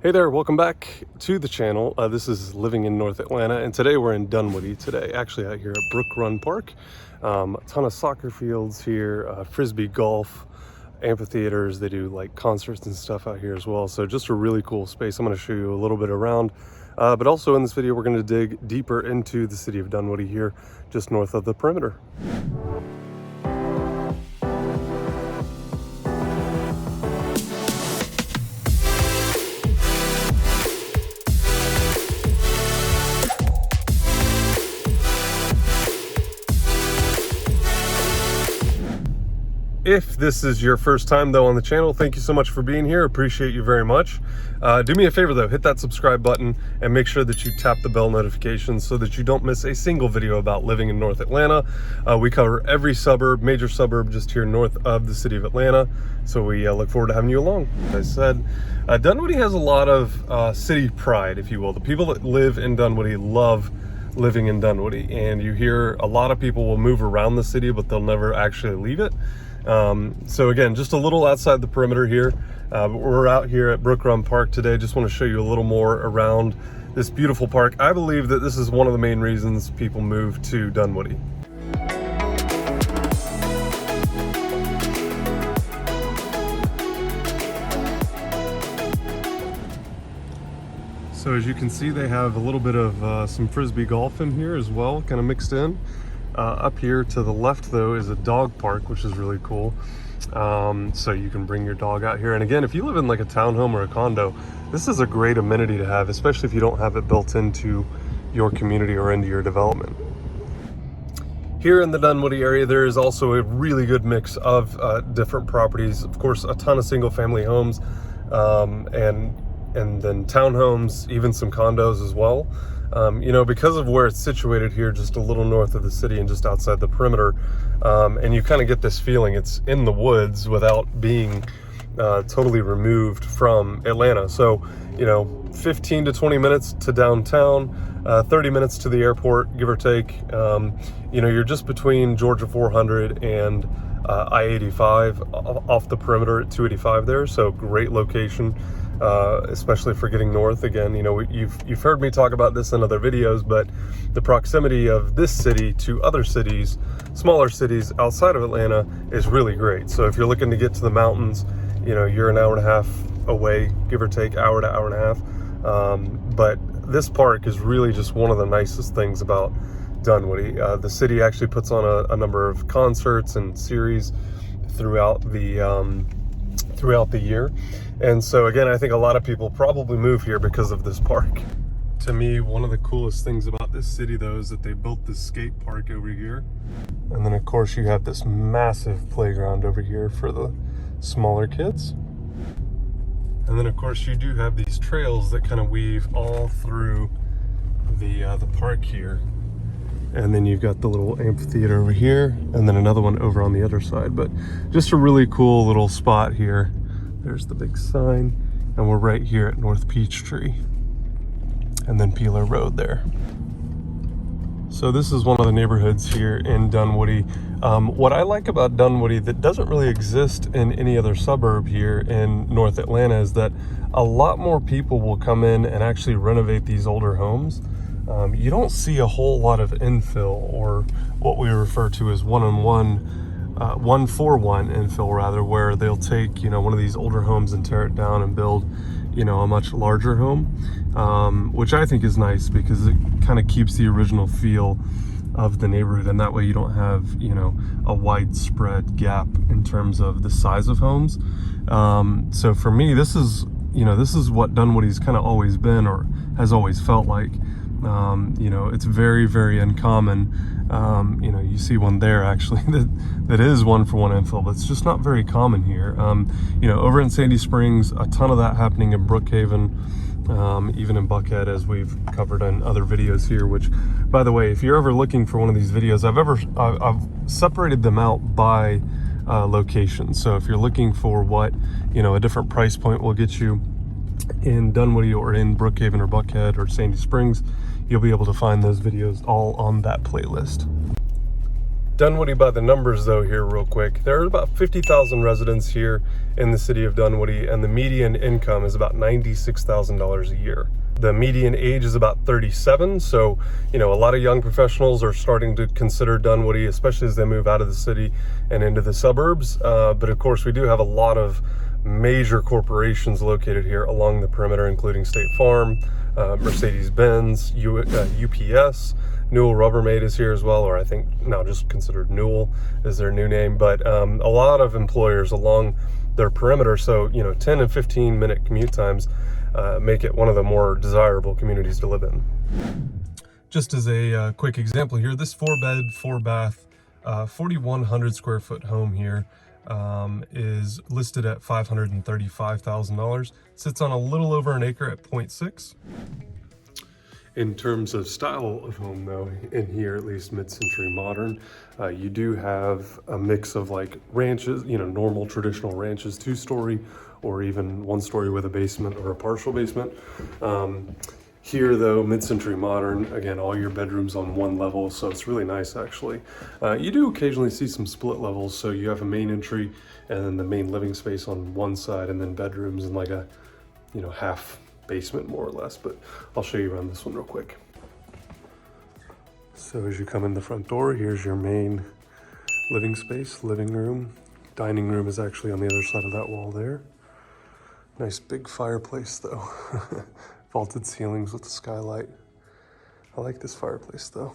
Hey there, welcome back to the channel. This is Living in North Atlanta, and today we're in Dunwoody today, actually out here at Brooke Run Park. A ton of soccer fields here, frisbee golf, amphitheaters. They do like concerts and stuff out here as well. So just a really cool space. I'm going to show you a little bit around, but also in this video, we're going to dig deeper into the city of Dunwoody here, just north of the perimeter. If this is your first time though on the channel, thank you so much for being here. Appreciate you very much. Do me a favor though, hit that subscribe button and make sure that you tap the bell notifications so that you don't miss a single video about living in North Atlanta. We cover every suburb, major suburb just here north of the city of Atlanta. So we look forward to having you along. As I said, Dunwoody has a lot of city pride, if you will. The people that live in Dunwoody love living in Dunwoody, and you hear a lot of people will move around the city, but they'll never actually leave it. So again, just a little outside the perimeter here, but we're out here at Brooke Run Park today. Just want to show you a little more around this beautiful park. I believe that this is one of the main reasons people move to Dunwoody. So as you can see, they have a little bit of some frisbee golf in here as well, kind of mixed in. Up here to the left though is a dog park, which is really cool. So you can bring your dog out here. And again, if you live in like a townhome or a condo, this is a great amenity to have, especially if you don't have it built into your community or into your development. Here in the Dunwoody area, there is also a really good mix of different properties. Of course, a ton of single family homes, and then townhomes, even some condos as well. You know, because of where it's situated here, just a little north of the city and just outside the perimeter, and you kind of get this feeling it's in the woods without being totally removed from Atlanta. So, you know, 15 to 20 minutes to downtown, 30 minutes to the airport, give or take. You know, you're just between Georgia 400 and I-85 off the perimeter at 285 there. So great location. Especially for getting north. Again, you know, you've heard me talk about this in other videos, but the proximity of this city to other cities, smaller cities outside of Atlanta, is really great. So if you're looking to get to the mountains, you know, you're an hour and a half away, give or take, hour to hour and a half. But this park is really just one of the nicest things about Dunwoody. The city actually puts on a number of concerts and series throughout the year. And so again, I think a lot of people probably move here because of this park. To me, one of the coolest things about this city though is that they built this skate park over here. And then of course you have this massive playground over here for the smaller kids. And then of course you do have these trails that kind of weave all through the park here. And then you've got the little amphitheater over here, and then another one over on the other side. But just a really cool little spot here. There's the big sign, and we're right here at North Peachtree, and then Peeler Road there. So this is one of the neighborhoods here in Dunwoody. What I like about Dunwoody that doesn't really exist in any other suburb here in North Atlanta is that a lot more people will come in and actually renovate these older homes. You don't see a whole lot of infill, or what we refer to as one-for-one infill rather, where they'll take, you know, one of these older homes and tear it down and build, you know, a much larger home, which I think is nice because it kind of keeps the original feel of the neighborhood, and that way you don't have, you know, a widespread gap in terms of the size of homes. So for me, this is what Dunwoody's kind of always been, or has always felt like. You know, it's very, very uncommon. You know, you see one there actually that is one-for-one infill, but it's just not very common here. You know, over in Sandy Springs, a ton of that happening in Brookhaven, even in Buckhead, as we've covered in other videos here, which, by the way, if you're ever looking for one of these videos, I've separated them out by location. So if you're looking for what, you know, a different price point will get you in Dunwoody or in Brookhaven or Buckhead or Sandy Springs, you'll be able to find those videos all on that playlist. Dunwoody by the numbers though here real quick. There are about 50,000 residents here in the city of Dunwoody, and the median income is about $96,000 a year. The median age is about 37, so a lot of young professionals are starting to consider Dunwoody, especially as they move out of the city and into the suburbs. But of course we do have a lot of major corporations located here along the perimeter, including State Farm, Mercedes-Benz, UPS, Newell Rubbermaid is here as well, or I think now just considered Newell is their new name. But a lot of employers along their perimeter, so 10 and 15 minute commute times make it one of the more desirable communities to live in. Just as a quick example here, this 4-bed, 4-bath, 4,100 square foot home here is listed at $535,000. Sits on a little over an acre at 0.6. In terms of style of home though, in here at least mid-century modern, you do have a mix of like ranches, normal traditional ranches, 2-story or even 1-story with a basement or a partial basement. Here though, mid-century modern, again, all your bedrooms on one level, so it's really nice actually. You do occasionally see some split levels, so you have a main entry and then the main living space on one side, and then bedrooms and like a, half basement more or less, but I'll show you around this one real quick. So as you come in the front door, here's your main living space, living room. Dining room is actually on the other side of that wall there. Nice big fireplace though. Vaulted ceilings with the skylight. I like this fireplace though.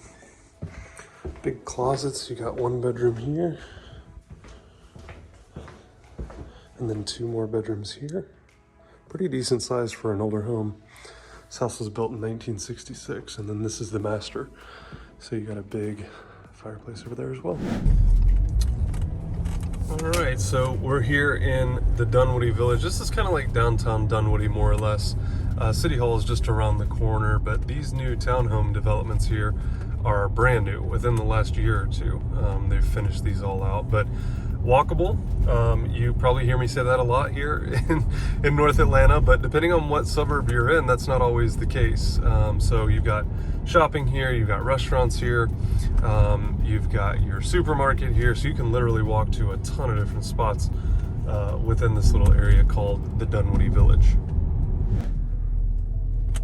Big closets, you got 1 bedroom here. And then 2 more bedrooms here. Pretty decent size for an older home. This house was built in 1966, and then this is the master. So you got a big fireplace over there as well. All right, so we're here in the Dunwoody Village. This is kind of like downtown Dunwoody, more or less. City Hall is just around the corner, but these new townhome developments here are brand new within the last year or two. They've finished these all out, but walkable. You probably hear me say that a lot here in North Atlanta, but depending on what suburb you're in, that's not always the case. So you've got shopping here, you've got restaurants here, you've got your supermarket here, so you can literally walk to a ton of different spots within this little area called the Dunwoody Village.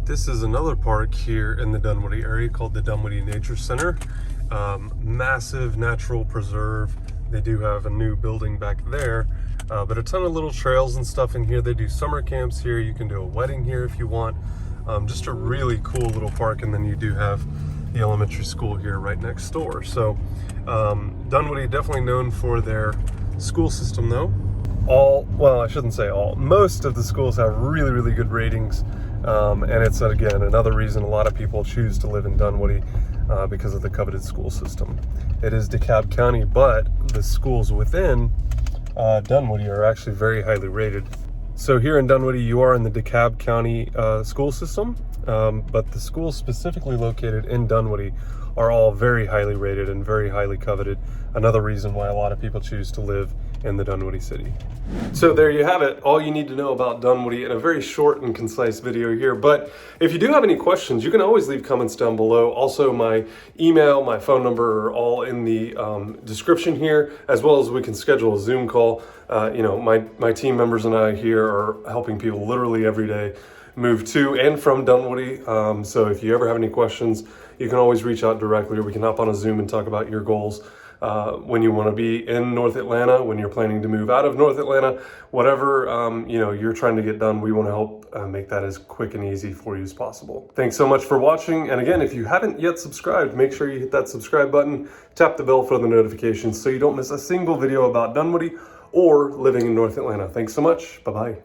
This is another park here in the Dunwoody area called the Dunwoody Nature Center. Massive natural preserve. They do have a new building back there, but a ton of little trails and stuff in here. They do summer camps here. You can do a wedding here if you want. Just a really cool little park, and then you do have the elementary school here right next door. So Dunwoody definitely known for their school system though. Well, I shouldn't say all. Most of the schools have really, really good ratings. And it's, again, another reason a lot of people choose to live in Dunwoody because of the coveted school system. It is DeKalb County, but the schools within Dunwoody are actually very highly rated. So here in Dunwoody, you are in the DeKalb County school system, but the schools specifically located in Dunwoody are all very highly rated and very highly coveted. Another reason why a lot of people choose to live in the Dunwoody city. So there you have it, all you need to know about Dunwoody in a very short and concise video here. But if you do have any questions, you can always leave comments down below. Also, my email, my phone number are all in the description here, as well as we can schedule a Zoom call. My team members and I here are helping people literally every day move to and from Dunwoody. So if you ever have any questions, you can always reach out directly, or we can hop on a Zoom and talk about your goals. When you want to be in North Atlanta, when you're planning to move out of North Atlanta, whatever you're trying to get done, we want to help make that as quick and easy for you as possible. Thanks so much for watching, and again, if you haven't yet subscribed, make sure you hit that subscribe button, tap the bell for the notifications so you don't miss a single video about Dunwoody or living in North Atlanta. Thanks so much. Bye-bye.